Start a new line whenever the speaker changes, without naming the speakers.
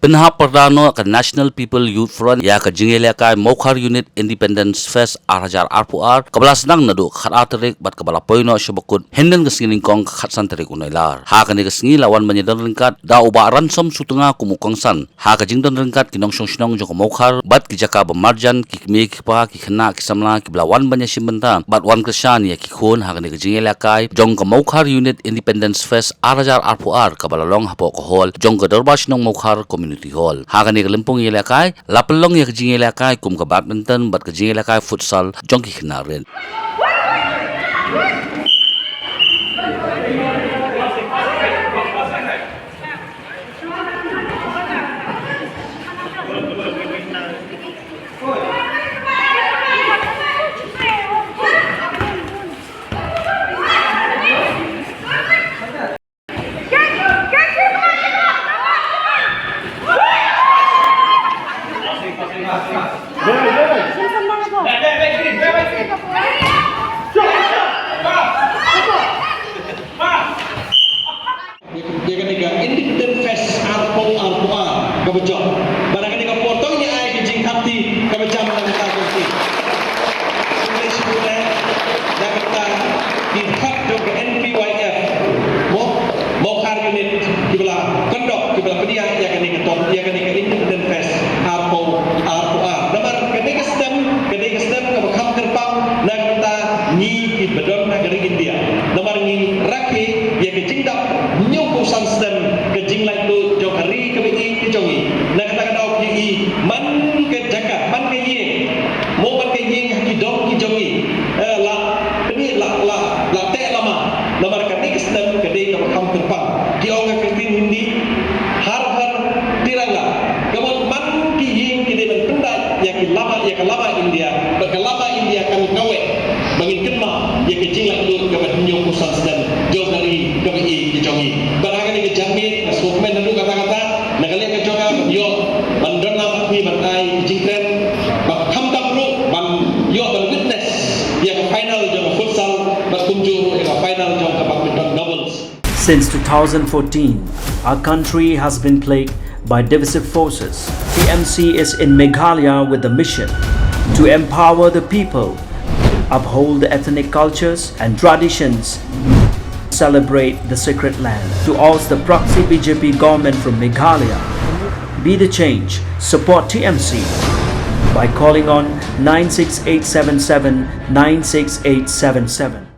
Pinha Perdano ke National People Youth Front ya ke jingele kai Mokhar Unit Independence Fest Arhajar Arpuar kebelas nang nadu khat atrik bat kebala poino syabakut henden kesingin kong khat santrik unailar ha kan kesingi lawan menyedan ringkat da uba ransom sutenga kumukongsan ha ka jingdan ringkat kinong song jong Mokhar bat kijaka bemarjan kikmi kipa kikena kisamla kiblawan banyak simbenta bat wan kesan ya kikun ha kan jingele kai jong ke Mokhar Unit Independence Fest Arhajar Arpuar kebala long hapo ko hol jong ke Darbash nong Mokhar Community Hall ha kan lempung ilakai lapelong ya kejing ilakai kum ke badminton bat kejing ilakai futsal jong kikena ren
Dia ketiga Independent Fest Arpuar kebejok. Barang ketiga potongnya ai kijing hati kebejam dan takut. English boleh dah kata dihak dok NPYF. Mokhar Unit kibla kondok kibla pedia ya kini ketok ya kini Independent Fest Arpuar. Nomor ketiga sistem kebekam terbang dan kata ni kibedon negeri India. Nomor ni rakyat ya kejingdak nyukusan sistem kejing lai tu jauh hari kebiji kejongi nak katakan au ki man ke jakat man ke ye mo man ke ye hidong ki jongi la ini la te lama nomor kami sistem kedai ke kam terbang di orang ke hindi har tiranga kemudian man ki ye kedai mentunda ya ke lama India berkelama India kami kawe bangin kenma ya kejing lai tu ke nyukusan sistem jauh hari kebiji kejongi barang ini kejangkit nasukmen dulu kata-kata nakalian kejonga yo mandona ni bantai jingkren bakam tamru ban yo ban witness ya final jong futsal berkunjung ya final jong ke badminton doubles.
Since 2014, our country has been plagued by divisive forces. TMC is in Meghalaya with the mission to empower the people, uphold the ethnic cultures and traditions, celebrate the sacred land. To oust the proxy BJP government from Meghalaya, be the change, support TMC by calling on 96877 96877.